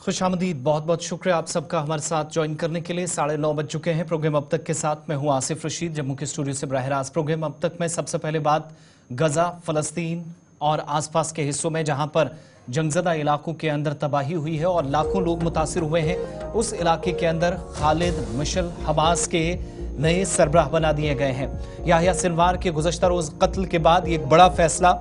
खुशामदीद, बहुत बहुत शुक्रिया आप सबका हमारे साथ ज्वाइन करने के लिए। 9:30 बज चुके हैं। प्रोग्राम अब तक के साथ मैं हूं आसिफ रशीद, जम्मू के स्टूडियो से बराह रास्त। प्रोग्राम अब तक में सबसे पहले बात गजा, फलस्तीन और आसपास के हिस्सों में जहां पर जंगजदा इलाकों के अंदर तबाही हुई है और लाखों लोग मुतासिर हुए हैं, उस इलाके के अंदर खालिद मशल हमास के नए सरबराह बना दिए गए हैं। याहिया सिनवार के गुज़श्ता रोज कत्ल के बाद एक बड़ा फैसला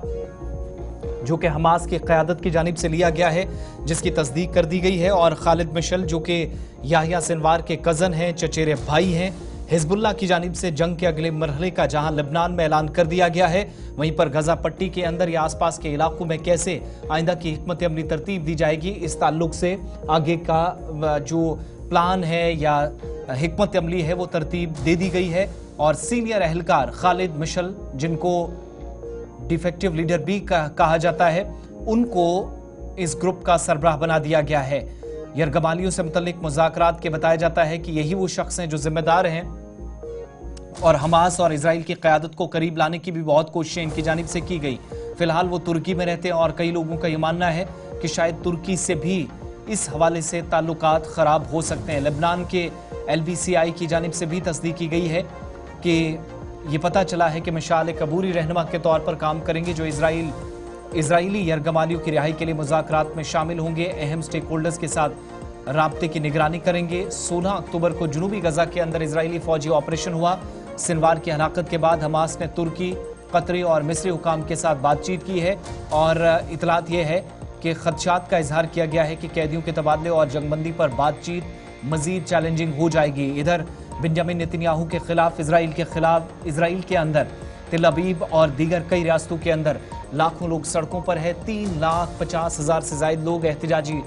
जो कि हमास की क़यादत की जानिब से लिया गया है, जिसकी तस्दीक कर दी गई है। और खालिद मशल जो कि याहिया सिनवार के कज़न हैं, चचेरे भाई हैं, हिजबुल्लाह की जानिब से जंग के अगले मरहले का जहां लेबनान में ऐलान कर दिया गया है, वहीं पर गजा पट्टी के अंदर या आसपास के इलाकों में कैसे आइंदा की हिकमत अमली तरतीब दी जाएगी, इस ताल्लुक से आगे का जो प्लान है या हिकमत अमली है वो तरतीब दे दी गई है। और सीनियर अहलकार खालिद मशल, जिनको डिफेक्टिव लीडर भी कहा जाता है, उनको इस ग्रुप का सरबराह बना दिया गया है। यरगमालियों से मुतल्लिक मुज़ाकरात के बताया जाता है कि यही वो शख्स हैं जो जिम्मेदार हैं और हमास और इजराइल की क़यादत को करीब लाने की भी बहुत कोशिशें इनकी जानिब से की गई। फिलहाल वो तुर्की में रहते हैं और कई लोगों का यह मानना है कि शायद तुर्की से भी इस हवाले से ताल्लुकात ख़राब हो सकते हैं। लेबनान के LBCI की जानिब से भी तस्दीक की गई है कि ये पता चला है कि मिशाल एक अबूरी रहनुमा के तौर पर काम करेंगे, जो इजराइली यरगमालियों की रिहाई के लिए मुज़ाकरात में शामिल होंगे, अहम स्टेक होल्डर्स के साथ राब्ते की निगरानी करेंगे। 16 अक्टूबर को जुनूबी गजा के अंदर इजराइली फौजी ऑपरेशन हुआ। सिनवार की हलाकत के बाद हमास ने तुर्की, कतरी और मिस्री हुकाम के साथ बातचीत की है और इतलात यह है कि खदशात का इजहार किया गया है कि कैदियों के तबादले और जंगबंदी पर बातचीत मजीद चैलेंजिंग हो जाएगी। इधर बेंजामिन नेतन्याहू के खिलाफ इजराइल के अंदर तिल अबीब और दीगर कई रियासतों के अंदर लाखों लोग सड़कों पर है। 3,50,000 से ज्यादा लोग एहतजाजी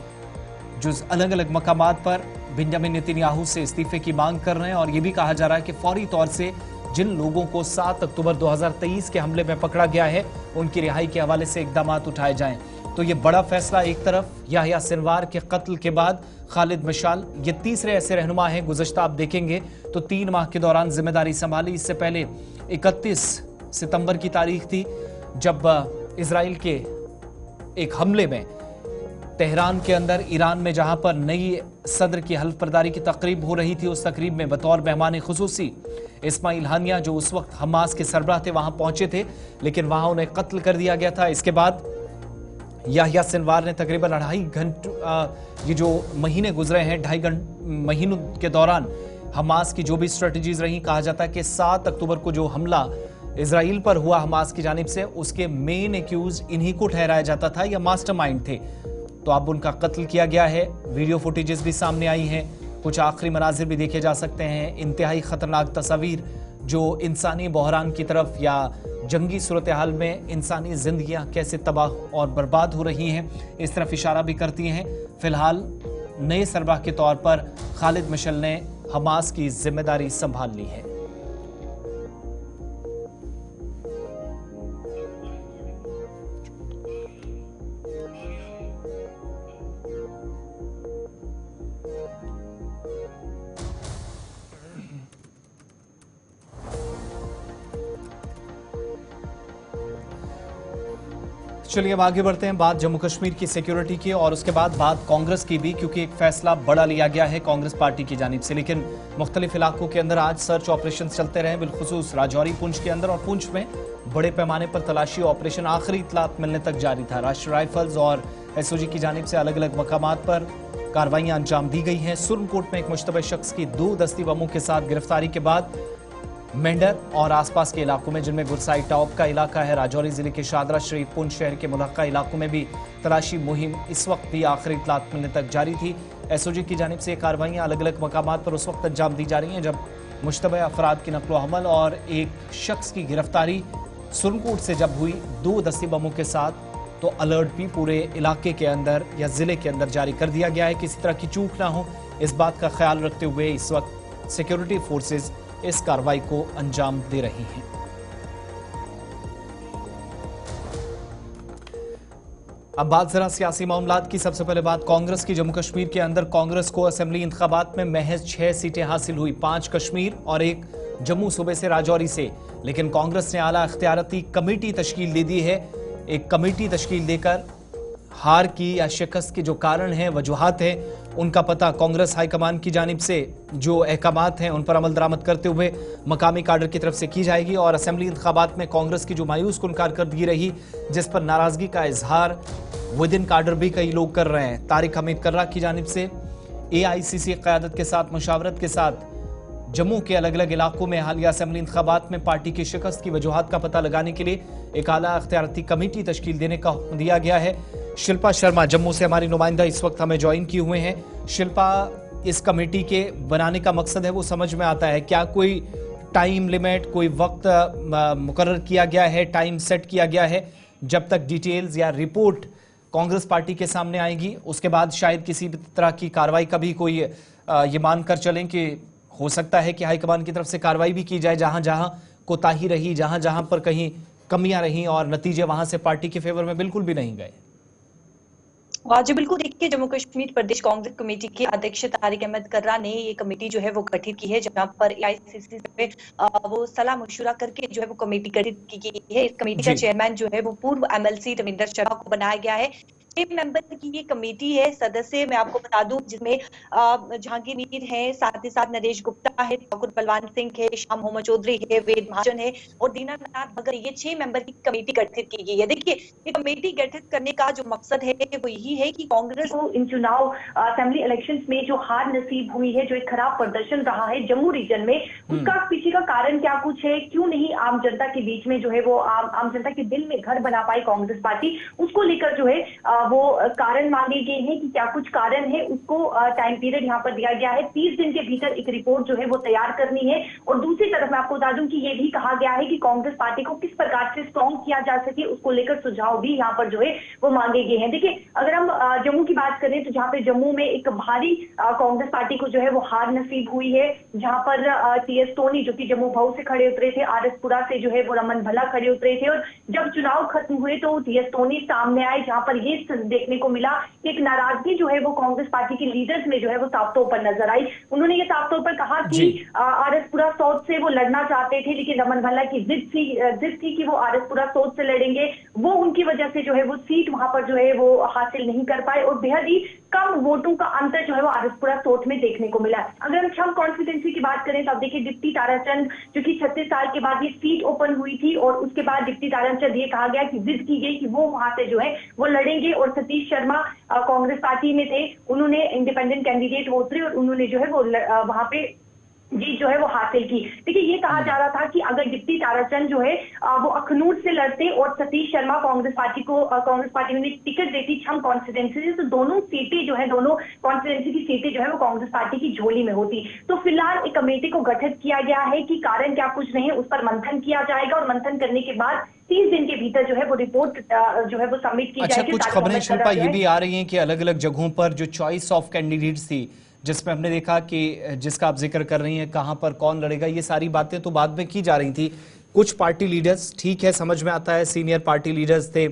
जो अलग अलग मकामात पर बेंजामिन नेतन्याहू से इस्तीफे की मांग कर रहे हैं। और यह भी कहा जा रहा है कि फौरी तौर से जिन लोगों को 7 अक्टूबर 2023 के हमले में पकड़ा गया है, उनकी रिहाई के हवाले से इकदाम उठाए जाएं। तो ये बड़ा फैसला एक तरफ याहिया सिनवार के कत्ल के बाद खालिद मशाल ये तीसरे ऐसे रहनुमा हैं। गुज़श्ता आप देखेंगे तो 3 माह के दौरान जिम्मेदारी संभाली। इससे पहले 31 सितंबर की तारीख थी जब इजराइल के एक हमले में तेहरान के अंदर ईरान में जहां पर नई सदर की हल्फ बर्दारी की तकरीब हो रही थी, उस तकरीब में बतौर मेहमान खुसूसी इस्माइल हानिया जो उस वक्त हमास के सरबराह थे वहां पहुंचे थे, लेकिन वहां उन्हें कत्ल कर दिया गया था। इसके बाद याहिया सिनवार ने तकरीबन 2.5 घंटे ये जो महीने गुजरे हैं, 2.5 महीनों के दौरान हमास की जो भी स्ट्रेटजीज रही, कहा जाता है कि 7 अक्टूबर को जो हमला इजराइल पर हुआ हमास की जानिब से, उसके मेन एक्यूज इन्हीं को ठहराया जाता था या मास्टरमाइंड थे। तो अब उनका कत्ल किया गया है। वीडियो फुटेजेस भी सामने आई हैं, कुछ आखिरी मनाजिर भी देखे जा सकते हैं। इंतहाई खतरनाक तस्वीर जो इंसानी बहरान की तरफ या जंगी सूरत हाल में इंसानी जिंदगियां कैसे तबाह और बर्बाद हो रही हैं, इस तरफ इशारा भी करती हैं। फिलहाल नए सरबराह के तौर पर खालिद मशल ने हमास की जिम्मेदारी संभाल ली है। चलिए अब आगे बढ़ते हैं। बात जम्मू कश्मीर की सिक्योरिटी की और उसके बाद बात कांग्रेस की भी, क्योंकि एक फैसला बड़ा लिया गया है कांग्रेस पार्टी की जानिब से। लेकिन मुख्तलिफ इलाकों के अंदर आज सर्च ऑपरेशन चलते रहे, बिलखुसूस राजौरी, पुंछ के अंदर। और पुंछ में बड़े पैमाने पर तलाशी ऑपरेशन आखिरी इतलात मिलने तक जारी था। राष्ट्रीय राइफल्स और SOG की जानिब से अलग अलग मकामात पर कार्रवाइयां अंजाम दी गई हैं। सुरनकोट में एक मुश्तबह शख्स की 2 दस्ती बमों के साथ गिरफ्तारी के बाद मेंढर और आसपास के इलाकों में, जिनमें गुरसाई टॉप का इलाका है, राजौरी जिले के शादरा शरीफ, पुंछ शहर के मुलक्का इलाकों में भी तलाशी मुहिम इस वक्त भी आखिरी इतलात मिलने तक जारी थी। SOG की जानिब से कार्रवाइयां अलग अलग मकामात पर उस वक्त अंजाम दी जा रही हैं जब मुश्तबह अफराद की नकलो हमल और एक शख्स की गिरफ्तारी सुरनकोट से जब हुई 2 दस्ती बमों के साथ, तो अलर्ट भी पूरे इलाके के अंदर या जिले के अंदर जारी कर दिया गया है। किसी तरह की चूक ना हो, इस बात का ख्याल रखते हुए इस वक्त सिक्योरिटी फोर्सेज इस कार्रवाई को अंजाम दे रही हैं। अब बात जरा सियासी मामलात की। सबसे पहले बात कांग्रेस की। जम्मू कश्मीर के अंदर कांग्रेस को असेंबली इंतखाबात में महज 6 सीटें हासिल हुई, 5 कश्मीर और 1 जम्मू सूबे से राजौरी से। लेकिन कांग्रेस ने आला इख्तियारती कमेटी तश्कील दे दी है। एक कमेटी तश्कील देकर हार की या शिकस्त के जो कारण हैं, वजूहात हैं, उनका पता कांग्रेस हाईकमान की जानिब से जो अहकामात हैं उन पर अमल दरामद करते हुए मकामी काडर की तरफ से की जाएगी। और असेंबली इंतखाबात में कांग्रेस की जो मायूस कुन कारकर्दगी रही, जिस पर नाराजगी का इजहार विद इन काडर भी कई लोग कर रहे हैं, तारिक हमीद कर्रा की जानिब से AICC क़यादत के साथ मशावरत के साथ जम्मू के अलग अलग इलाकों में हालिया असेंबली इंतखाबात में पार्टी की शिकस्त की वजूहात का पता लगाने के लिए एक आला अख्तियारती कमेटी तश्कील देने का हुक्म दिया गया है। शिल्पा शर्मा जम्मू से हमारी नुमाइंदा इस वक्त हमें ज्वाइन किए हुए हैं। शिल्पा, इस कमेटी के बनाने का मकसद है वो समझ में आता है, क्या कोई टाइम लिमिट, कोई वक्त मुकर्रर किया गया है, टाइम सेट किया गया है जब तक डिटेल्स या रिपोर्ट कांग्रेस पार्टी के सामने आएगी, उसके बाद शायद किसी भी तरह की कार्रवाई का भी कोई ये मानकर चलें कि हो सकता है कि हाईकमान की तरफ से कार्रवाई भी की जाए जहां जहां कोताही रही, जहां जहां पर कहीं कमियां रही और नतीजे वहां से पार्टी के फेवर में बिल्कुल भी नहीं गए। जी बिल्कुल, देखिए जम्मू कश्मीर प्रदेश कांग्रेस कमेटी के अध्यक्ष तारिक अहमद कर्रा ने ये कमेटी जो है वो गठित की है, जहां पर AICC से वो सलाह मशुरा करके जो है वो कमेटी गठित की गई है। इस कमेटी का चेयरमैन जो है वो पूर्व MLC रविंदर शर्मा को बनाया गया है। 6 मेंबर की ये कमेटी है। सदस्य मैं आपको बता दूं जिसमें जहांगीर मीर है, साथ ही साथ नरेश गुप्ता है, ठाकुर बलवान सिंह है, शाम मोहम्मद चौधरी है, वेद महाजन है और दीनानाथ भगत। ये 6 मेंबर की कमेटी गठित की गई है। देखिए, ये कमेटी गठित करने का जो मकसद है वो यही है कि कांग्रेस को इन चुनाव असेंबली इलेक्शंस में जो हार नसीब हुई है, जो एक खराब प्रदर्शन रहा है जम्मू रीजन में, उसका पीछे का कारण क्या कुछ है, क्यों नहीं आम जनता के बीच में जो है वो आम जनता के दिल में घर बना पाई कांग्रेस पार्टी, उसको लेकर जो है वो कारण मांगे गए हैं कि क्या कुछ कारण है, उसको टाइम पीरियड यहाँ पर दिया गया है। 30 दिन के भीतर एक रिपोर्ट जो है वो तैयार करनी है। और दूसरी तरफ मैं आपको बता दूं कि ये भी कहा गया है कि कांग्रेस पार्टी को किस प्रकार से स्ट्रॉन्ग किया जा सके, उसको लेकर सुझाव भी यहाँ पर जो है वो मांगे गए हैं। देखिए, अगर हम जम्मू की बात करें तो जहाँ पे जम्मू में एक भारी कांग्रेस पार्टी को जो है वो हार नसीब हुई है, जहां पर TS टोनी जो कि जम्मू भाऊ से खड़े उतरे थे, RS-पुरा से जो है वो रमन भला खड़े उतरे थे, और जब चुनाव खत्म हुए तो TS टोनी सामने आए, जहां पर ये देखने को मिला कि एक नाराजगी जो है वो कांग्रेस पार्टी के लीडर्स में जो है वो साफ तौर पर नजर आई। उन्होंने ये साफ तौर पर कहा कि RS-पुरा साउथ से वो लड़ना चाहते थे, लेकिन रमन भल्ला की जिद थी कि वो RS-पुरा साउथ से लड़ेंगे। वो उनकी वजह से जो है वो सीट वहां पर जो है वो हासिल नहीं कर पाए और बेहद ही कम वोटों का अंतर जो है वो RS-पुरा साउथ में देखने को मिला। अगर हम छम कॉन्स्टिट्यूंसी की बात करें तो अब देखिए, डिप्टी ताराचंद जो कि 36 साल के बाद ये सीट ओपन हुई थी और उसके बाद डिप्टी ताराचंद ये कहा गया कि जिद की गई कि वो वहां से जो है वो लड़ेंगे, और सतीश शर्मा कांग्रेस पार्टी में थे, उन्होंने इंडिपेंडेंट कैंडिडेट वो उतरे और उन्होंने जो है वो वहां पे जीत जो है वो हासिल की। देखिए, ये कहा जा रहा था कि अगर डिप्टी ताराचंद जो है वो अखनूर से लड़ते और सतीश शर्मा कांग्रेस पार्टी में टिकट देती छम कॉन्स्टिट्यूंसी से, तो दोनों सीटें जो है, दोनों कॉन्स्टिट्यूंसी की सीटें जो है वो कांग्रेस पार्टी की झोली में होती। तो फिलहाल एक कमेटी को गठित किया गया है कि कारण क्या कुछ नहीं, उस पर मंथन किया जाएगा और मंथन करने के बाद 30 दिन के भीतर जो है वो रिपोर्ट जो है वो सबमिट की जाएगी। कुछ खबरें शिल्पा ये भी आ रही हैं कि अलग अलग जगहों पर जो चॉइस ऑफ कैंडिडेट्स थी, जिसमें हमने देखा कि जिसका आप जिक्र कर रही हैं, कहां पर कौन लड़ेगा, ये सारी बातें तो बाद में की जा रही थी। कुछ पार्टी लीडर्स, ठीक है, समझ में आता है, सीनियर पार्टी लीडर्स थे,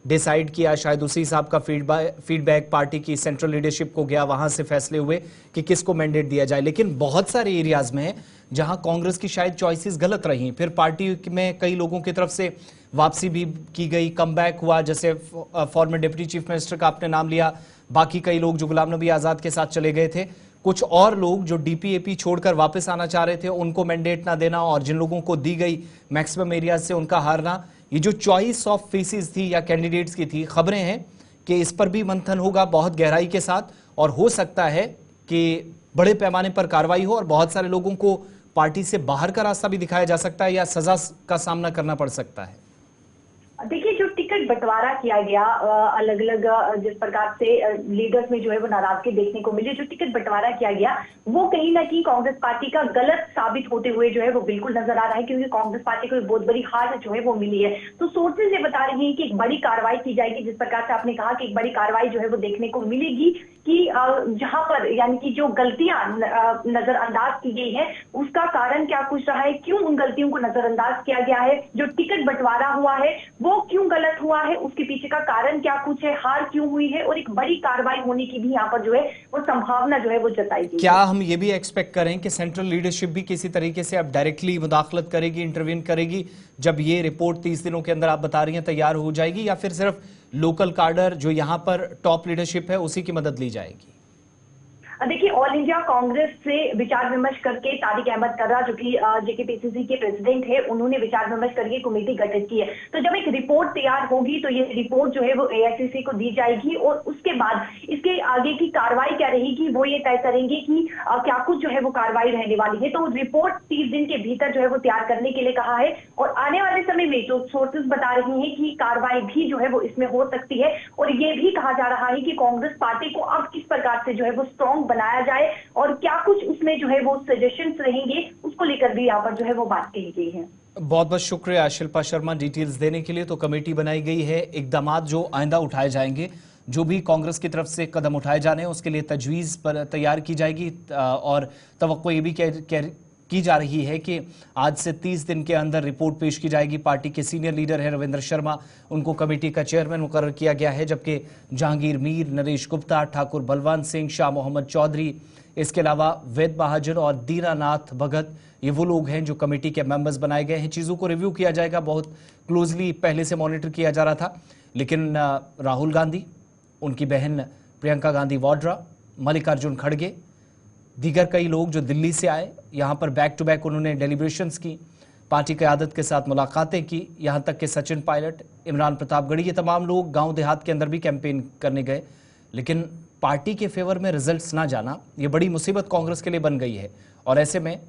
डिसाइड किया, शायद उसी हिसाब का फीडबैक पार्टी की सेंट्रल लीडरशिप को गया, वहां से फैसले हुए कि किसको मैंडेट दिया जाए। लेकिन बहुत सारे एरियाज में जहां कांग्रेस की शायद चॉइसेस गलत रही, फिर पार्टी में कई लोगों की तरफ से वापसी भी की गई, कमबैक हुआ, जैसे फॉर्मर डिप्टी चीफ मिनिस्टर का आपने नाम लिया, बाकी कई लोग जो गुलाम नबी आजाद के साथ चले गए थे, कुछ और लोग जो DPAP छोड़कर वापस आना चाह रहे थे उनको मैंडेट ना देना, और जिन लोगों को दी गई मैक्सिमम एरियाज से उनका हारना, ये जो चॉइस ऑफ फेसेस थी या कैंडिडेट्स की थी, खबरें हैं कि इस पर भी मंथन होगा बहुत गहराई के साथ, और हो सकता है कि बड़े पैमाने पर कार्रवाई हो और बहुत सारे लोगों को पार्टी से बाहर का रास्ता भी दिखाया जा सकता है या सजा का सामना करना पड़ सकता है। देखिए, जो टिकट बंटवारा किया गया अलग अलग जिस प्रकार से लीडर्स में जो है वो नाराजगी देखने को मिली, जो टिकट बंटवारा किया गया वो कहीं ना कहीं कांग्रेस पार्टी का गलत साबित होते हुए जो है वो बिल्कुल नजर आ रहा है, क्योंकि कांग्रेस पार्टी को एक बहुत बड़ी हार जो है वो मिली है। तो सोर्सेज ये बता रहे हैं कि एक बड़ी कार्रवाई की जाएगी, जिस प्रकार से आपने कहा कि एक बड़ी कार्रवाई जो है वो देखने को मिलेगी कि जहां पर यानी कि जो गलतियां नजरअंदाज की गई है उसका कारण क्या कुछ रहा है, क्यों उन गलतियों को नजरअंदाज किया गया है, जो टिकट बंटवारा हुआ है वो क्यों गलत हुआ है, उसके पीछे का कारण क्या कुछ है, हार क्यों हुई है, और एक बड़ी कार्रवाई होने की भी यहाँ पर जो है वो संभावना जो है वो जताई गई। क्या हम ये भी एक्सपेक्ट करें कि सेंट्रल लीडरशिप भी किसी तरीके से अब डायरेक्टली मुदाखलत करेगी, इंटरवीन करेगी, जब ये रिपोर्ट 30 दिनों के अंदर आप बता रही हैं तैयार हो जाएगी, या फिर सिर्फ लोकल कार्डर जो यहाँ पर टॉप लीडरशिप है उसी की मदद ली जाएगी? देखिए, ऑल इंडिया कांग्रेस से विचार विमर्श करके तारिक अहमद कर्रा, जो कि जेकेपीसीसी के प्रेसिडेंट है, उन्होंने विचार विमर्श करके कमेटी गठित की है। तो जब एक रिपोर्ट तैयार होगी तो ये रिपोर्ट जो है वो एआईसीसी को दी जाएगी और उसके बाद इसके आगे की कार्रवाई क्या रहेगी वो ये तय करेंगे कि क्या कुछ जो है वो कार्रवाई रहने वाली है। तो रिपोर्ट 30 दिन के भीतर जो है वो तैयार करने के लिए कहा है और आने वाले समय में जो सोर्सेज बता रही हैं कि कार्रवाई भी जो है वो इसमें हो सकती है। और ये भी कहा जा रहा है कि कांग्रेस पार्टी को अब किस प्रकार से जो है वो स्ट्रॉन्ग बनाया जाए और क्या कुछ उसमें जो है वो सजेशंस रहेंगे, उसको लेकर भी यहाँ पर जो है वो बात कही गई है। बहुत बहुत शुक्रिया शिल्पा शर्मा डिटेल्स देने के लिए। तो कमेटी बनाई गई है, इकदामात जो आइंदा उठाए जाएंगे, जो भी कांग्रेस की तरफ से कदम उठाए जाने हैं उसके लिए तजवीज़ पर तैयार की जाएगी और तवक्को ये भी की जा रही है कि आज से 30 दिन के अंदर रिपोर्ट पेश की जाएगी। पार्टी के सीनियर लीडर है रविंद्र शर्मा, उनको कमेटी का चेयरमैन मुकर्रर किया गया है, जबकि जहांगीर मीर, नरेश गुप्ता, ठाकुर बलवंत सिंह, शाह मोहम्मद चौधरी, इसके अलावा वेद बहादुर और दीनानाथ भगत, ये वो लोग हैं जो कमेटी के मेंबर्स बनाए गए हैं। चीज़ों को रिव्यू किया जाएगा, बहुत क्लोजली पहले से मॉनिटर किया जा रहा था, लेकिन राहुल गांधी, उनकी बहन प्रियंका गांधी वाड्रा, मल्लिकार्जुन खड़गे, दीगर कई लोग जो दिल्ली से आए, यहाँ पर बैक टू बैक उन्होंने डेलिब्रेशंस की, पार्टी क़यादत के साथ मुलाकातें की, यहाँ तक कि सचिन पायलट, इमरान प्रतापगढ़ी, ये तमाम लोग गांव देहात के अंदर भी कैंपेन करने गए। लेकिन पार्टी के फेवर में रिजल्ट्स ना जाना ये बड़ी मुसीबत कांग्रेस के लिए बन गई है और ऐसे में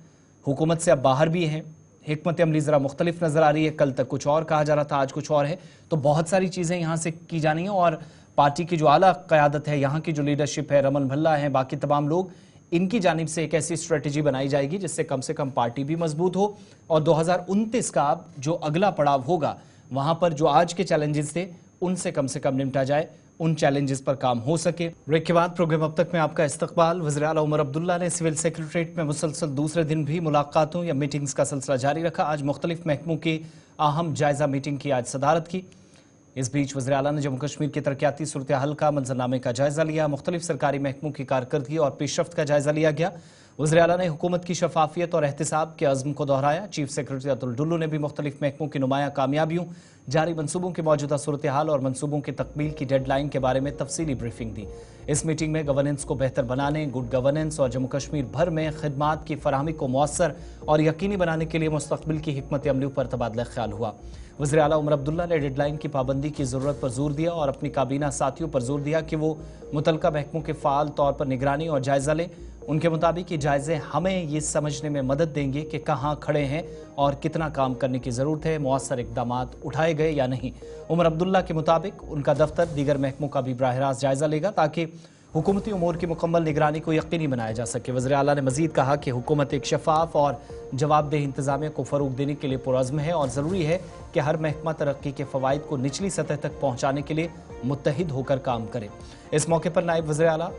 हुकूमत से अब बाहर भी हैं। हिकमत अमली ज़रा मुख्तलिफ नज़र आ रही है, कल तक कुछ और कहा जा रहा था, आज कुछ और है। तो बहुत सारी चीज़ें यहाँ से की जानी है और पार्टी की जो आला क़यादत है, यहाँ की जो लीडरशिप है, रमन भल्ला है, बाकी तमाम लोग, इनकी जानिब से एक ऐसी स्ट्रेटजी बनाई जाएगी जिससे कम से कम पार्टी भी मजबूत हो और 2029 का जो अगला पड़ाव होगा वहां पर जो आज के चैलेंजेस थे उनसे कम से कम निपटा जाए, उन चैलेंजेस पर काम हो सके। ब्रेक के बाद प्रोग्राम अब तक में आपका इस्तकबाल। वज़ीर आला उमर अब्दुल्ला ने सिविल सेक्रेटरीट में मुसलसल दूसरे दिन भी मुलाकातों या मीटिंग्स का सिलसिला जारी रखा। आज मुख्तलिफ महकमों की अहम जायजा मीटिंग की आज सदारत की। इस बीच वज़ीर आला ने जम्मू कश्मीर की तरक्याती सूरत हाल का मंजरनामे का जायजा लिया। मुख्तलिफ सरकारी महकमों की कारकर्दगी और पेशरफ्त का जायजा लिया गया। वज़ीर आला ने हुकूमत की शफाफियत और एहतिसाब के अज़्म को दोहराया। चीफ सेक्रेटरी अतुल डुल्लू ने भी मुख्तलिफ महकमों की नुमाया कामयाबियों, जारी मनसूबों की मौजूदा सूरत हाल और मनसूबों की तकमील की डेडलाइन के बारे में तफसीली ब्रीफिंग दी। इस मीटिंग में गवर्नेंस को बेहतर बनाने, गुड गवर्नेंस और जम्मू कश्मीर भर में खिदमात की फराहमी को मौसर और यकीनी बनाने के लिए मुस्तकबिल की हिकमत अमली पर तबादला ख्याल हुआ। वज़ीर आला उमर अब्दुल्ला ने डेडलाइन की पाबंदी की ज़रूरत पर जोर दिया और अपनी काबीना साथियों पर जोर दिया कि वो मुतलका महकमों के फ़ाल तौर पर निगरानी और जायज़ा लें। उनके मुताबिक ये जायज़े हमें ये समझने में मदद देंगे कि कहाँ खड़े हैं और कितना काम करने की ज़रूरत है, मौसर इक़दामात उठाए गए या नहीं। उमर अब्दुल्ला के मुताबिक उनका दफ्तर दीगर महकमों का भी बराह रास्त जायज़ा लेगा ताकि हुकूमती उमूर की मुकम्मल निगरानी को यकीनी बनाया जा सके। वज़ीर आला ने मज़ीद कहा कि हुकूमत एक शफाफ और जवाबदेह इंतज़ामिया को फ़रोग़ देने के लिए पुरअज़्म है और ज़रूरी है कि हर महकमा तरक्की के फ़वाइद को निचली सतह तक पहुँचाने के लिए मुत्तहिद होकर काम करे। इस मौके पर नायब वज़ीर आला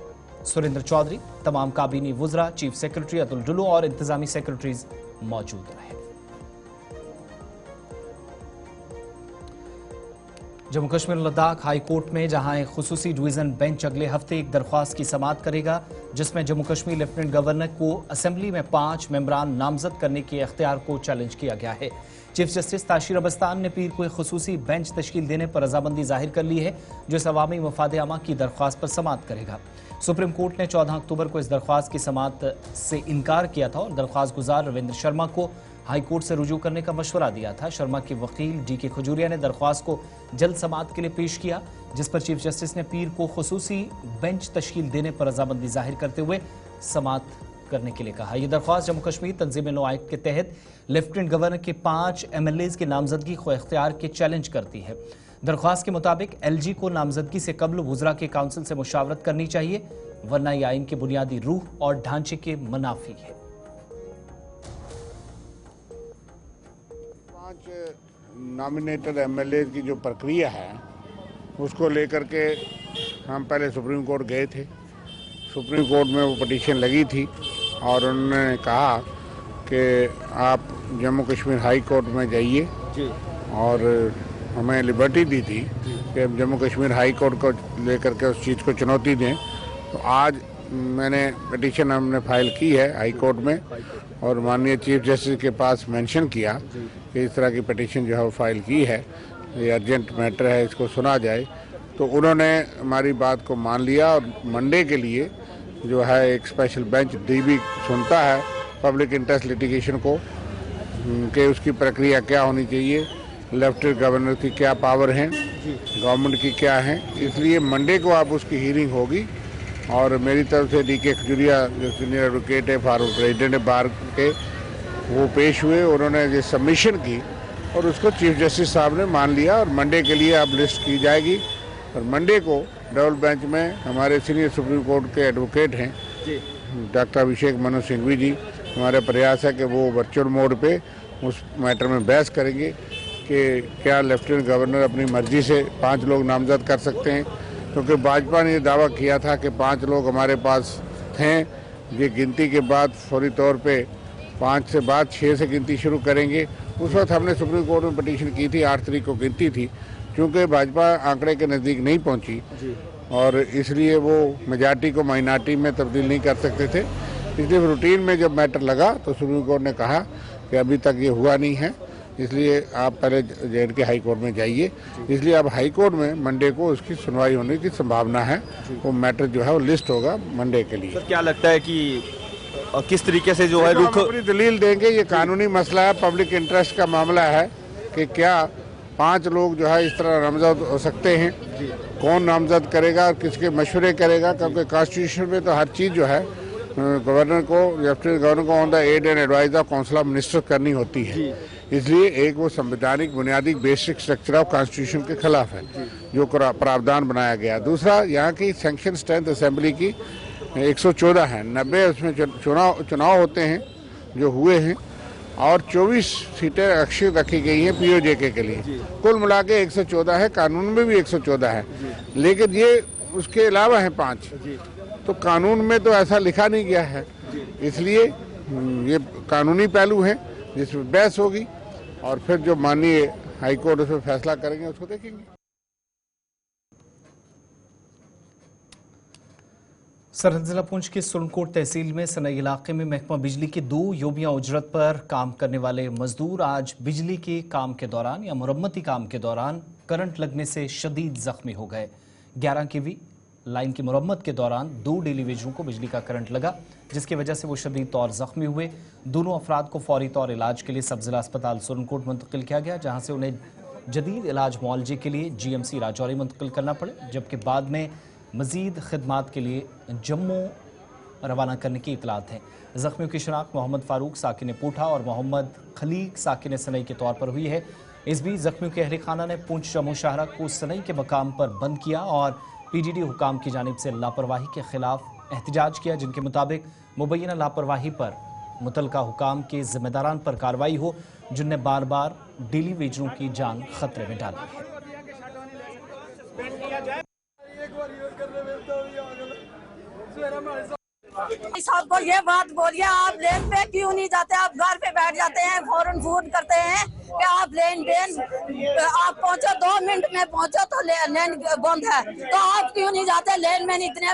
सुरेंद्र चौधरी, तमाम काबीनी वज़रा, चीफ सेक्रेटरी अतुल डुल्लू और इंतज़ामी सेक्रेटरीज मौजूद रहे। जम्मू कश्मीर लद्दाख हाई कोर्ट में जहां एक खुसूसी डिवीज़न बेंच अगले हफ्ते एक दरख्वास्त की समाअत करेगा जिसमें जम्मू कश्मीर लेफ्टिनेंट गवर्नर को असेंबली में 5 मेंबरान नामजद करने के अख्तियार को चैलेंज किया गया है। चीफ जस्टिस ताशीर अबस्तान ने पीर को एक खुसूसी बेंच तश्कील देने पर रजामंदी जाहिर कर ली है जो इस अवामी मफाद आमा की दरख्वास्त पर समाअत करेगा। सुप्रीम कोर्ट ने 14 अक्टूबर को इस दरख्वास्त की समाअत से इनकार किया था और दरख्वास्त गुजार रविंद्र शर्मा को हाई कोर्ट से रुजू करने का मशवरा दिया था। शर्मा के वकील DK खजूरिया ने दरख्वास्त को जल्द समाअत के लिए पेश किया जिस पर चीफ जस्टिस ने पीर को खुसूसी बेंच तश्कील देने पर रजामंदी जाहिर करते हुए समाअत करने के लिए कहा। यह दरख्वास्त जम्मू कश्मीर तंजीम नो एक्ट के तहत लेफ्टिनेंट गवर्नर के 5 MLAs की नामजदगी को इख्तियार के चैलेंज करती है। दरख्वास्त के मुताबिक LG को नामजदगी से कबल वुज़रा के काउंसिल से मुशावरत करनी चाहिए वरना यह आइन की बुनियादी रूह और ढांचे के मुनाफी है। 5 नॉमिनेटेड MLA की जो प्रक्रिया है उसको लेकर के हम पहले सुप्रीम कोर्ट गए थे। सुप्रीम कोर्ट में वो पटिशन लगी थी और उन्होंने कहा कि आप जम्मू कश्मीर हाई कोर्ट में जाइए और हमें लिबर्टी दी थी कि हम जम्मू कश्मीर हाई कोर्ट को लेकर के उस चीज़ को चुनौती दें। तो आज मैंने पटिशन हमने फाइल की है हाई कोर्ट में और माननीय चीफ जस्टिस के पास मेंशन किया कि इस तरह की पटिशन जो है वो फाइल की है, ये अर्जेंट मैटर है, इसको सुना जाए तो उन्होंने हमारी बात को मान लिया और मंडे के लिए जो है एक स्पेशल बेंच डीबी सुनता है पब्लिक इंटरेस्ट लिटिगेशन को कि उसकी प्रक्रिया क्या होनी चाहिए, लेफ्टिनेंट गवर्नर की क्या पावर हैं, गवर्नमेंट की क्या है। इसलिए मंडे को आप उसकी हियरिंग होगी और मेरी तरफ से डी.के. खजूरिया जो सीनियर एडवोकेट है, फारूक प्रेसिडेंट है बार के, वो पेश हुए, उन्होंने ये सबमिशन की और उसको चीफ जस्टिस साहब ने मान लिया और मंडे के लिए अब लिस्ट की जाएगी। और मंडे को डबल बेंच में हमारे सीनियर सुप्रीम कोर्ट के एडवोकेट हैं डॉक्टर अभिषेक मनु सिंघवी जी, हमारा प्रयास है कि वो वर्चुअल मोड पे उस मैटर में बहस करेंगे कि क्या लेफ्टिनेंट गवर्नर अपनी मर्जी से 5 लोग नामजद कर सकते हैं, क्योंकि भाजपा ने ये दावा किया था कि 5 लोग हमारे पास हैं। ये गिनती के बाद फौरी तौर पे 5 से बाद 6 से गिनती शुरू करेंगे। उस वक्त हमने सुप्रीम कोर्ट में पिटीशन की थी, 8 तारीख को गिनती थी, क्योंकि भाजपा आंकड़े के नज़दीक नहीं पहुंची और इसलिए वो मेजॉरिटी को माइनॉरिटी में तब्दील नहीं कर सकते थे। इसलिए रूटीन में जब मैटर लगा तो सुप्रीम कोर्ट ने कहा कि अभी तक ये हुआ नहीं है, इसलिए आप पहले J&K हाई कोर्ट में जाइए। इसलिए अब हाई कोर्ट में मंडे को उसकी सुनवाई होने की संभावना है। वो मैटर जो है वो लिस्ट होगा मंडे के लिए। सर क्या लगता है कि किस तरीके से जो है रुख अपनी दलील देंगे। ये कानूनी मसला है, पब्लिक इंटरेस्ट का मामला है कि क्या 5 लोग जो है इस तरह नामजद हो सकते हैं, कौन नामजद करेगा और किसके मशवरे करेगा, क्योंकि कॉन्स्टिट्यूशन में तो हर चीज़ जो है गवर्नर को, लेफ्टिनेंट गवर्नर को on the aid and advice of council of minister करनी होती है। इसलिए एक वो संवैधानिक बुनियादी बेसिक स्ट्रक्चर ऑफ कॉन्स्टिट्यूशन के खिलाफ है जो प्रावधान बनाया गया। दूसरा, यहाँ की सैंक्शन स्ट्रेंथ असेंबली की 114 है, 90 उसमें चुनाव होते हैं जो हुए हैं और 24 सीटें आरक्षित रखी गई हैं POJK के लिए। कुल मिला के 114 है, कानून में भी 114 है, लेकिन ये उसके अलावा है 5, तो कानून में तो ऐसा लिखा नहीं गया है। इसलिए ये कानूनी पहलू है जिसमें बहस होगी और फिर जो माननीय हाईकोर्ट उसमें फैसला करेंगे उसको देखेंगे। सरहद जिला पुंछ की सुरनकोट तहसील में सनई इलाके में महकमा बिजली की 2 योबियां उजरत पर काम करने वाले मजदूर आज बिजली के काम के दौरान या मुरम्मती काम के दौरान करंट लगने से शदीद जख्मी हो गए। 11 kV लाइन की मुरम्मत के दौरान 2 डेली वेजरों को बिजली का करंट लगा, जिसकी वजह से वो शदीद तौर जख्मी हुए। दोनों अफराद को फौरी तौर इलाज के लिए सब जिला अस्पताल सुरनकोट मुंतकिल किया गया, जहां से उन्हें जदीद इलाज मुआलजे के लिए GMC राजौरी मुंतकिल करना पड़े, जबकि बाद में मजीद खिदमात के लिए जम्मू रवाना करने की इतलात है। जख्मियों की शनाख्त मोहम्मद फारूक साकिन पूठा और मोहम्मद खलीक साकिन सनई के तौर पर हुई है। इस बीच जख्मियों के अहल खाना ने पुंछ जम्मू शाहरा को सनई के मकाम पर बंद किया और PDD हुकाम की जानिब से लापरवाही के खिलाफ एहतजाज किया, जिनके मुताबिक मुबैना लापरवाही पर मुतलका हुकाम के जिम्मेदारान पर कार्रवाई हो, जिनने बार बार डेली वेजरों की जान खतरे में डाली है। साहब को ये बात बोलिए, आप लेन पे क्यों नहीं जाते? आप घर पे बैठ जाते हैं, फौरन फोन करते हैं कि आप लेन आप पहुंचो, 2 मिनट में पहुंचो तो लेन बंद है, तो आप क्यों नहीं जाते? लेन मैन इतने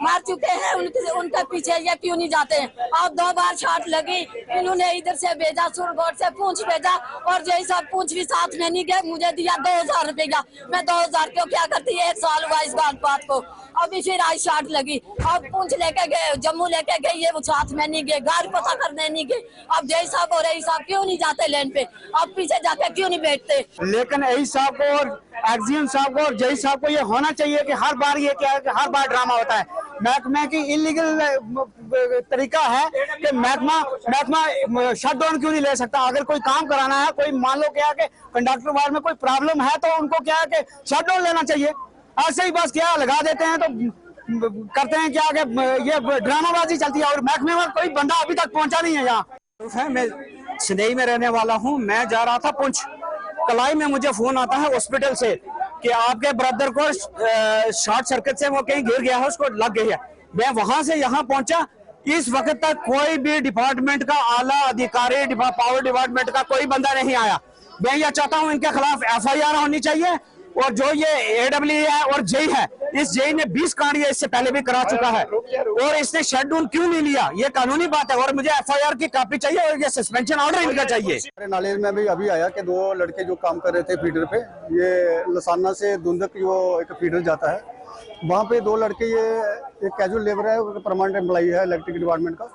मार चुके हैं, उनके पीछे ये क्यों नहीं जाते हैं? और 2 बार शॉट लगी, इन्होंने इधर से भेजा, सुरनकोट से पूंछ भेजा और जय साहब पूंछ भी साथ में नहीं गए, मुझे दिया 2000 रुपया। मैं 2000 क्यों क्या करती है, 1 साल हुआ इस बात को। अभी फिर आज शॉट लगी, अब पूंछ लेके गए, जम्मू लेके गए, ये वो साथ में नहीं गए, घर पता करने नहीं गए। अब जय साहब और रही साहब क्यों नहीं जाते लेन पे? अब पीछे जाके क्यों नहीं बैठते? लेकिन यही साहब को और एक्जियम साहब को और जय साहब को ये होना चाहिए कि हर बार ये क्या है कि हर बार ड्रामा होता है। महकमा की इलीगल तरीका है कि महकमा शटडाउन क्यों नहीं ले सकता? अगर कोई काम कराना है, कोई मान लो क्या कि कंडक्टर वार्ड में कोई प्रॉब्लम है तो उनको क्या है कि शटडाउन लेना चाहिए। ऐसे ही बस क्या लगा देते हैं तो करते हैं क्या कि ये ड्रामाबाजी चलती है और महकमे में कोई बंदा अभी तक पहुंचा नहीं है। यहाँ मैं सनई में रहने वाला हूँ, मैं जा रहा था पुंछ, कलाई में मुझे फोन आता है हॉस्पिटल से कि आपके ब्रदर को शॉर्ट सर्किट से वो कहीं गिर गया है, उसको लग गई है। मैं वहां से यहाँ पहुंचा, इस वक्त तक कोई भी डिपार्टमेंट का आला अधिकारी, पावर डिपार्टमेंट का कोई बंदा नहीं आया। मैं ये चाहता हूँ इनके खिलाफ FIR होनी चाहिए और जो ये AEE है और जेई है, इस जेई ने 20 कांड ये इससे पहले भी करा चुका है और इसने शेड्यूल क्यों नहीं लिया, ये कानूनी बात है। और मुझे FIR की कॉपी चाहिए और ये सस्पेंशन ऑर्डर इनका चाहिए। नाले में भी अभी आया कि 2 लड़के जो काम कर रहे थे फीडर पे, ये लसाना से दुंदक जो एक फीडर जाता है, वहाँ पे 2 लड़के, ये एक कैजुअल लेबर है, परमानेंट एम्प्लॉई है इलेक्ट्रिक डिपार्टमेंट का,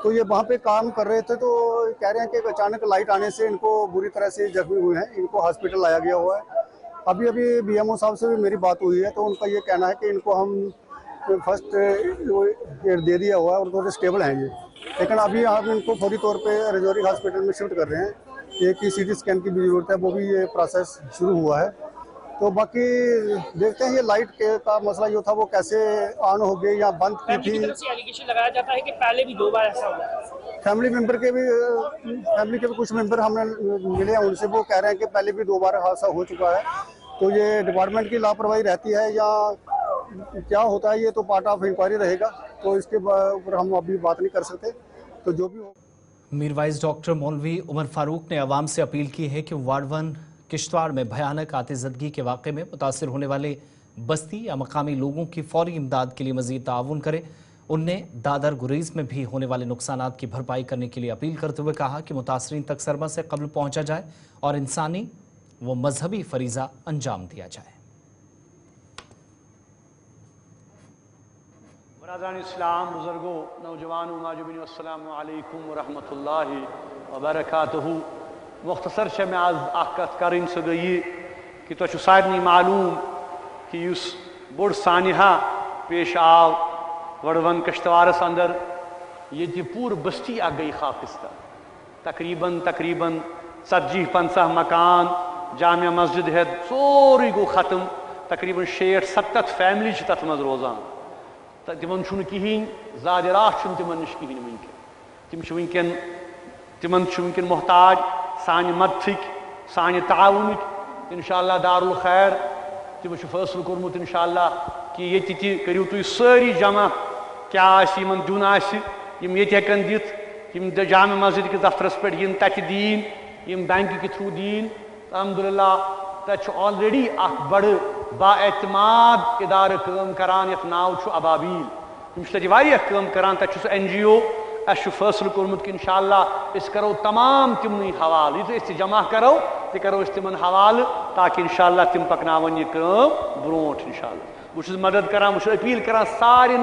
तो ये वहाँ पे काम कर रहे थे। तो कह रहे हैं कि अचानक लाइट आने से इनको बुरी तरह से जख्मी हुए हैं, इनको हॉस्पिटल लाया गया हुआ है। अभी BMO साहब से भी मेरी बात हुई है, तो उनका ये कहना है कि इनको हम फर्स्ट एड दे दिया हुआ है और थोड़े स्टेबल हैं ये, लेकिन अभी हम इनको फौरी तौर पे रजौरी हॉस्पिटल में शिफ्ट कर रहे हैं। एक ही CT स्कैन की भी जरूरत है, वो भी ये प्रोसेस शुरू हुआ है। तो बाकी देखते हैं ये लाइट का मसला जो था वो कैसे ऑन हो गई या बंद की थी। एलिगेशन लगाया जाता है कि पहले भी 2 बार ऐसा हुआ। फैमिली के भी कुछ मेंबर हमने मिले हैं उनसे, वो कह रहे हैं कि पहले भी 2 बार हादसा हो चुका है। तो ये डिपार्टमेंट की लापरवाही रहती है या क्या होता है, ये तो पार्ट ऑफ इंक्वायरी रहेगा, तो इसके ऊपर हम अभी बात नहीं कर सकते। तो जो भी हो। मीरवाइज डॉक्टर मौलवी उमर फारूक ने अवाम से अपील की है कि वार्ड 1 किश्तवाड़ में भयानक आतिशज़दगी के वाक़े में मुतासिर होने वाले बस्ती या मकामी लोगों की फौरी इमदाद के लिए मज़ीद ताउन करे। उनने दादर गुरेज में भी होने वाले नुकसानात की भरपाई करने के लिए अपील करते हुए कहा कि मुतासरीन तक सरमा से कब्ल पहुँचा जाए और इंसानी व मजहबी फरीज़ा अंजाम दिया जाए। बरादरान इस्लाम, बुजुर्गों, नौजवानों, माजुबिन, अस्सलामु अलैकुम व रहमतुल्लाहि व बरकातहू। मुख्तसर से मैं आज अकत कर सो गई कि तो सारे मालूम कि उस बोड़ सानिहा पेश आव वड़वन कश्तवारस अंदर, ये पूर बस्ती आ गई खाकिस्ता। तकरीबन 40-50 मकान, जामिया मस्जिद है, सोरी गो ख़त्म। तकरीबन 60-70 फैमिली तथ मज रोजान। तिमन कहें ज़्यादा राह तिमन नश कहें वनकन तिमन मोहताज सान मदद सान ताउन। इंशाअल्लाह दारुल खैर तिमो फैसला कोर्मुत इंशाअल्लाह कि ये करियो तुम सारी जमा क्या दुन हेकन दित जामा मस्जिद के दफ्तरस पे तत दीन बैंक के थ्रू दीन। अल्हम्दुलिल्लाह तत ऑलरेडी बड़ बाएतमाद इदारे काम करान यथ नाव अबाबील, तुम तम करान। तत NGO अस फैसला कोर्मुत कि इंशाअल्लाह इस करो तमाम तिमन हवाल, ये जमा करो तो करो तिमन हवाल, ताकि इंशाअल्लाह तिम पकनावन यह ब्रोट इंशाअल्लाह। बहुत मदद करान, बहुत अपील करान सारे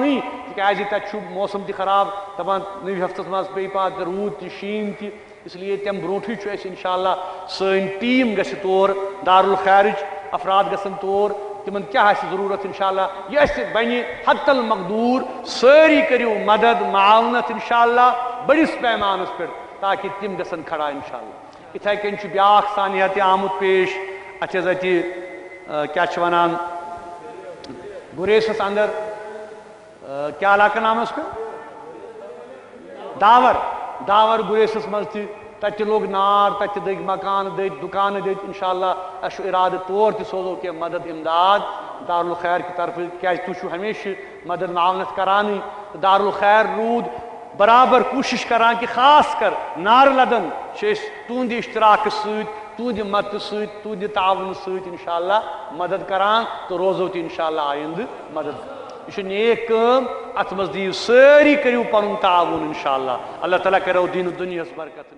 तिज तक मौसम खराब, दपान नव हफ्तस मज पे पात रूद शीन त, इसलिए तम ब्रोठे इंशाअल्लाह सन टीम गस तौर दारुल खैरिज अफराद गसन तौर, तिमन क्या जरूरत इंशाअल्लाह यह बन हत्तल मकदूर। सारी करियो मदद मावनत इंशाअल्लाह बड़िस पैमानस पे, ताकि तिम गसन खड़ा इंशाअल्लाह। इथे कन ब्याख सानिया आमुत पेश अत क्या वनान गुरेसस अंदर क्या इलाका नाम है उसका, दावर गुरेसस मज तत लोग नार, तत दग मकान दत दुकान दत। इंशाअल्लाह अस इराद तौर त सोजो के मदद इमदाद दारुल खैर की तरफ, क्या तुम हमेशा मदद मावनत करानी। दारुल खैर रूद बराबर कोशिश करान कि खास कर नार लदन तुंद इश्तराक तुंद मत तुंद तावन इंशाअल्लाह मदद करान, तो रोजो तो इंशाअल्लाह आइंद मदद। यह नेक काम, अत मज दियो सारी करियो पन तावन इंशाअल्लाह। अल्लाह ताला करो दीन दुनिया बरकत।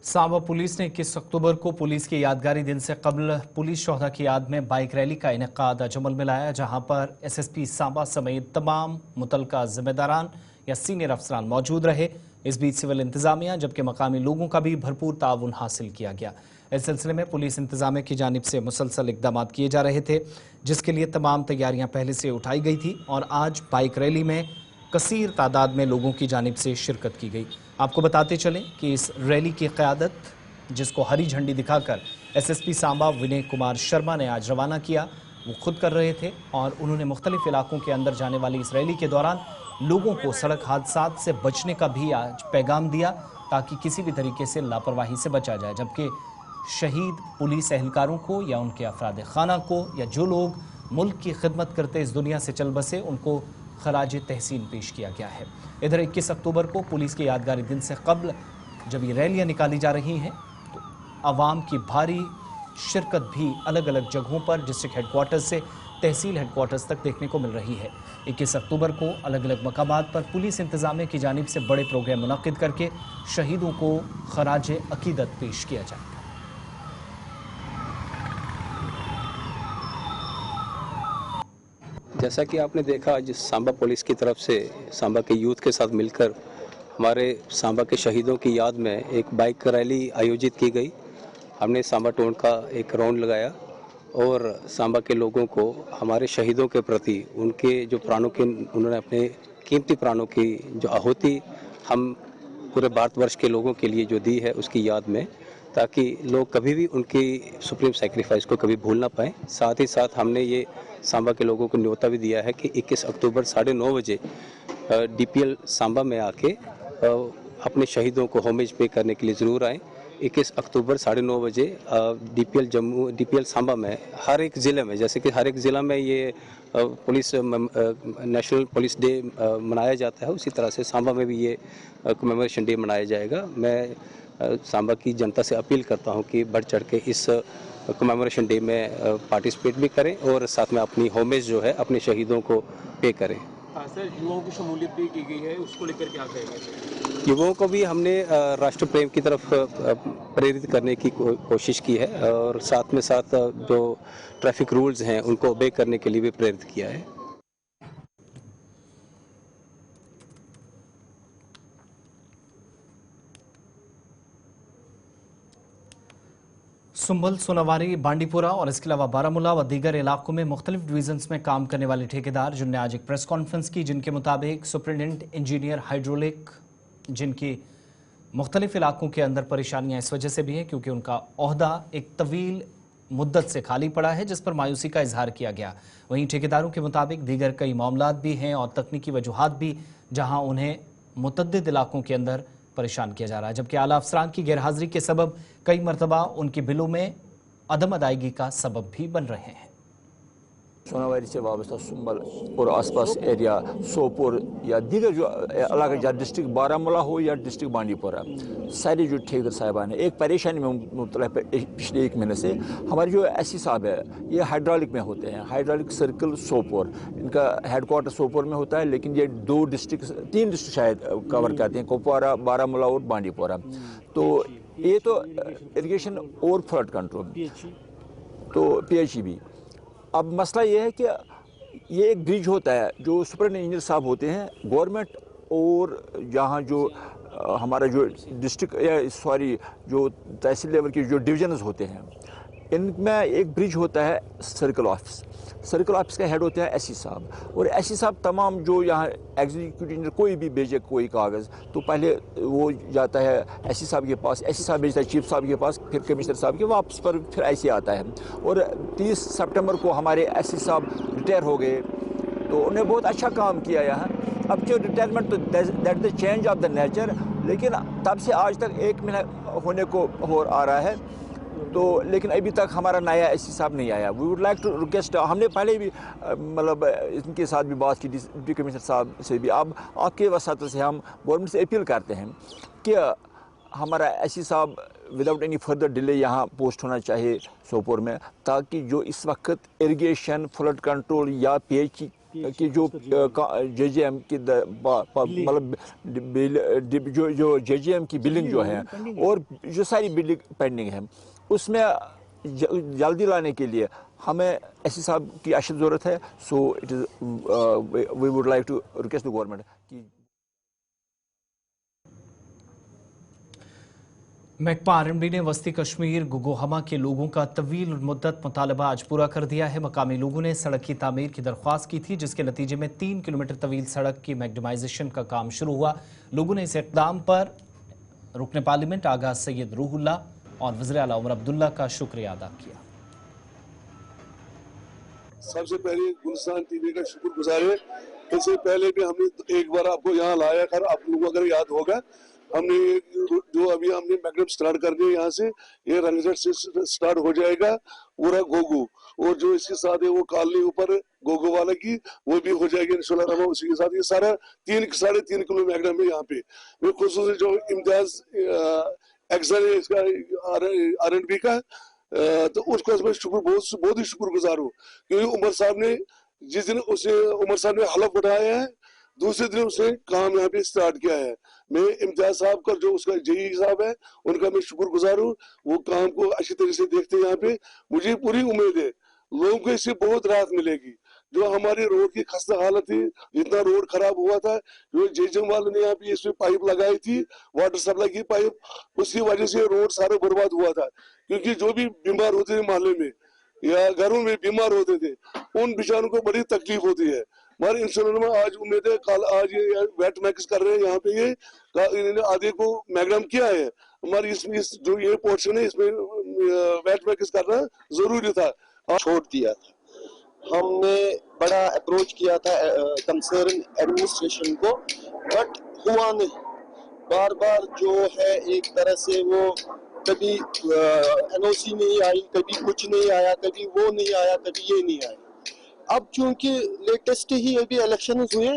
सांबा पुलिस ने 21 अक्टूबर को पुलिस के यादगारी दिन से कबल पुलिस शोहदा की याद में बाइक रैली का इनेकाद अजमल में लाया, जहां पर SSP सांबा समेत तमाम मुतलका जिम्मेदारान या सीनियर अफसरान मौजूद रहे। इस बीच सिविल इंतजामिया जबकि मकामी लोगों का भी भरपूर ताउन हासिल किया गया। इस सिलसिले में पुलिस इंतजामिया की जानिब से मुसलसल इकदाम किए जा रहे थे, जिसके लिए तमाम तैयारियां पहले से उठाई गई थी और आज बाइक रैली में कसीर तादाद में लोगों की जानिब से शिरकत की गई। आपको बताते चलें कि इस रैली की क़यादत, जिसको हरी झंडी दिखाकर SSP सांबा विनय कुमार शर्मा ने आज रवाना किया, वो खुद कर रहे थे और उन्होंने मुख्तलिफ इलाकों के अंदर जाने वाली इस रैली के दौरान लोगों को सड़क हादसात से बचने का भी आज पैगाम दिया, ताकि किसी भी तरीके से लापरवाही से बचा जाए। जबकि शहीद पुलिस एहलकारों को या उनके अफराद खाना को या जो लोग मुल्क की खिदमत करते इस दुनिया से चल बसे, उनको खराज तहसीन पेश किया गया है। इधर 21 अक्टूबर को पुलिस के यादगारी दिन से कबल जब ये रैलियां निकाली जा रही हैं, तो आवाम की भारी शिरकत भी अलग अलग जगहों पर डिस्ट्रिक्ट हेडक्वार्टर्स से तहसील हेडक्वार्टर्स तक देखने को मिल रही है। 21 अक्टूबर को अलग अलग मकामात पर पुलिस इंतजामिया की जानिब से बड़े प्रोग्राम मुनक्किद करके शहीदों को खराज अकीदत पेश किया जाएगा। जैसा कि आपने देखा, आज सांबा पुलिस की तरफ से सांबा के यूथ के साथ मिलकर हमारे सांबा के शहीदों की याद में एक बाइक रैली आयोजित की गई। हमने सांबा टाउन का एक राउंड लगाया और सांबा के लोगों को हमारे शहीदों के प्रति उनके जो प्राणों के उन्होंने अपने कीमती प्राणों की जो आहुति हम पूरे भारतवर्ष के लोगों के लिए जो दी है उसकी याद में, ताकि लोग कभी भी उनकी सुप्रीम सैक्रिफाइस को कभी भूल ना पाएँ। साथ ही साथ हमने ये सांबा के लोगों को न्योता भी दिया है कि 21 अक्टूबर 9:30 बजे DPL सांबा में आके अपने शहीदों को होमेज पे करने के लिए ज़रूर आएँ। 21 अक्टूबर 9:30 बजे DPL सांबा में हर एक ज़िले में, जैसे कि हर एक ज़िला में ये पुलिस नेशनल पुलिस डे मनाया जाता है, उसी तरह से सांबा में भी ये कमेमोरेशन डे मनाया जाएगा। मैं सांबा की जनता से अपील करता हूं कि बढ़ चढ़ के इस कमेमोरेशन डे में पार्टिसिपेट भी करें और साथ में अपनी होमेज जो है अपने शहीदों को पे करें। सर, युवाओं की शमूलियत भी की गई है, उसको लेकर क्या कहेंगे? युवाओं को भी हमने राष्ट्र प्रेम की तरफ प्रेरित करने की कोशिश की है और साथ में साथ जो ट्रैफिक रूल्स हैं उनको ओबे करने के लिए भी प्रेरित किया है। सुंबल, सोनावारी, बांडीपुरा और इसके अलावा बारामूला व दीगर इलाकों में मुख्तलिफ डिवीजन्स में काम करने वाले ठेकेदार जिनने आज एक प्रेस कॉन्फ्रेंस की, जिनके मुताबिक सुप्रिटेंडेंट इंजीनियर हाइड्रोलिक जिनकी मुख्तलिफ इलाकों के अंदर परेशानियां इस वजह से भी हैं क्योंकि उनका ओहदा एक तवील मुद्दत से खाली पड़ा है, जिस पर मायूसी का इजहार किया गया। वहीं ठेकेदारों के मुताबिक दीगर कई मामलात भी हैं और तकनीकी वजूहात भी, जहां उन्हें मुतअद्दिद इलाकों के अंदर परेशान किया जा रहा है, जबकि आला अफसरान की गैरहाजिरी के सबब कई मरतबा उनके बिलों में अदम अदायगी का सबब भी बन रहे हैं। सोनावारी से वाबस्ता सुंबल और आसपास एरिया, सोपोर या दीगर जो इलाका, या डिस्ट्रिक्ट बारामूला हो या डिस्ट्रिक्ट बांडीपुरा, सारे जो ठेकेदार साहिबान हैं एक परेशानी में मुब्तला है। पिछले 1 महीने से हमारे जो SC साहब है ये हाइड्रोलिक में होते हैं, हाइड्रोलिक सर्कल सोपोर, इनका हेडक्वार्टर सोपोर में होता है, लेकिन ये 3 डिस्ट्रिक्ट शायद कवर करते हैं, कुपवारा, बारामूला और बांडीपुरा। तो ये तो इरिगेशन और फ्लड कंट्रोल, तो PHE भी। अब मसला ये है कि ये एक ब्रिज होता है, जो सुपरिटेंडेंट इंजीनियर साहब होते हैं गवर्नमेंट और यहाँ जो हमारा जो डिस्ट्रिक्ट जो तहसील लेवल के जो डिवीजन्स होते हैं, इनमें एक ब्रिज होता है सर्कल ऑफिस। सर्कल ऑफिस का हेड होते हैं SC साहब, और SC साहब तमाम जो यहाँ एग्जीक्यूटिव इंजीनियर कोई भी भेजे कोई कागज़, तो पहले वो जाता है SC साहब के पास, SC साहब भेजता है चीफ साहब के पास, फिर कमिश्नर साहब के वापस पर फिर ऐसे आता है। और 30 सितंबर को हमारे SC साहब रिटायर हो गए, तो उन्हें बहुत अच्छा काम किया यहाँ। अब जो रिटायरमेंट, तो that the change of the nature, लेकिन तब से आज तक 1 महीना होने को हो आ रहा है, तो लेकिन अभी तक हमारा नया SC साहब नहीं आया। We would like to request, हमने पहले भी मतलब इनके साथ भी बात की, डिप्टी कमिश्नर साहब से भी। अब आपके वसात से हम गवर्नमेंट से अपील करते हैं कि हमारा SC साहब विदाउट एनी फर्दर डिले यहाँ पोस्ट होना चाहिए सोपोर में, ताकि जो इस वक्त इरिगेशन, फ्लड कंट्रोल या PHE की जो JJM की मतलब जो JJM की बिलिंग जो है और जो सारी बिलिंग पेंडिंग है, उसमें जल्दी लाने के लिए हमें SC साहब की अशद ज़रूरत है। So it is we would like to request the government कि महकमा RMD ने वस्ती कश्मीर गुगोहमा के लोगों का तवील मुद्दत मुतालबा आज पूरा कर दिया है। मकामी लोगों ने सड़क की तामीर की दरख्वास्त की थी, जिसके नतीजे में 3 किलोमीटर तवील सड़क की मैग्डमाइजेशन का काम शुरू हुआ। लोगों ने इस इक़दाम पर रुकन पार्लियामेंट आगा सैयद रूहुल्ला और वज़ीर आला उमर अब्दुल्ला का शुक्रिया अदा किया। सबसे पहले गुलस्तान टीवी का शुक्रगुजार है। इससे पहले भी हमने एक बार आपको यहाँ लाया कर, आप लोगों को अगर याद होगा, हमने जो अभी हमने मैग्नेट स्टार्ट करनी है, यहाँ से ये रंगसर से स्टार्ट हो जाएगा पूरा गोगो, और जो इसके साथ है वो कॉलोनी ऊपर गोगो वाला की वो भी हो जाएगी इंशाल्लाह रहमान। उसी के साथ ये सारा 3.5 किलो मैग्नेट है यहाँ पे। मैं खुसूसी जो इम्तियाज एक्शन है इसका RNB का, तो उसका मैं बहुत ही शुक्रगुजार हूँ, क्योंकि उमर साहब ने जिस दिन उमर साहब ने हलफ उठाया है, दूसरे दिन उसने काम यहाँ पे स्टार्ट किया है। मैं इम्तियाज साहब का जो उसका जेई साहब है उनका मैं शुक्रगुजार हूँ, वो काम को अच्छी तरह से देखते हैं यहाँ पे। मुझे पूरी उम्मीद है लोगों को इससे बहुत राहत मिलेगी। जो हमारी रोड की खस्ता हालत थी, जितना रोड खराब हुआ था, जो जेजम वाले ने यहाँ पे इसमें पाइप लगाई थी, वाटर सप्लाई की पाइप, उसकी वजह से रोड सारा बर्बाद हुआ था। क्योंकि जो भी बीमार होते थे मोहल्ले में या घरों में बीमार होते थे, उन बेचारों को बड़ी तकलीफ होती है। हमारे इंस्टॉलमेंट में आज उम्मीद है कल आज ये वेट मैक्स कर रहे हैं यहाँ पे, ये इन्होंने आधे को मैग्नम किया है। हमारी इस जो ये पोर्शन है इसमें वेट मैक्स करना जरूरी था, छोड़ दिया था। हमने बड़ा अप्रोच किया था कंसर्न एडमिनिस्ट्रेशन को, बट हुआ नहीं। बार बार जो है एक तरह से वो कभी एनओसी नहीं आई, कभी कुछ नहीं आया, कभी वो नहीं आया, कभी ये नहीं आया। अब चूंकि लेटेस्ट ही अभी इलेक्शन हुए,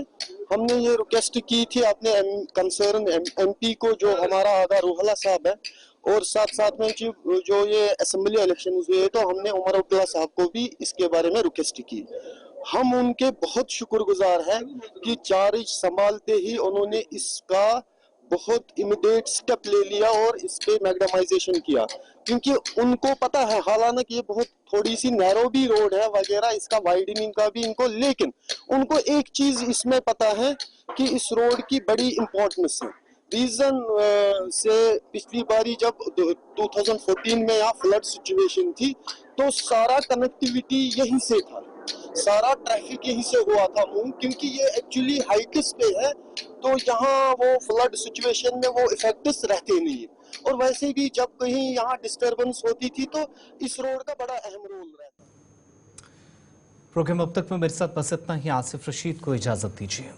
हमने ये रिक्वेस्ट की थी अपने कंसर्न एमपी को, जो हमारा आगा रूहला साहब है, और साथ साथ में जो ये असेंबली इलेक्शन हुए तो हमने उमर अब्दुल्ला साहब को भी इसके बारे में रिक्वेस्ट की। हम उनके बहुत शुक्रगुजार हैं कि चार्ज संभालते ही उन्होंने इसका बहुत इमीडिएट स्टेप ले लिया और इस पे मैग्नेमाइजेशन किया, क्योंकि उनको पता है, हालांकि ये बहुत थोड़ी सी नैरो भी रोड है वगैरह, इसका वाइडनिंग का भी इनको, लेकिन उनको एक चीज इसमें पता है कि इस रोड की बड़ी इंपॉर्टेंस है। रीजन से पिछली बारी जब 2014 में यहाँ फ्लड सिचुएशन थी तो सारा कनेक्टिविटी यहीं से था, सारा ट्रैफिक यहीं से हुआ था मूव, क्योंकि ये एक्चुअली हाइट्स पे है तो यहाँ वो फ्लड सिचुएशन में वो इफेक्ट्स रहते नहीं है। और वैसे भी जब कहीं यहाँ डिस्टरबेंस होती थी तो इस रोड का बड़ा अहम रोल रहता है। प्रोग्राम अब तक में मेरे साथ बस इतना ही। आसिफ रशीद को इजाजत दीजिए।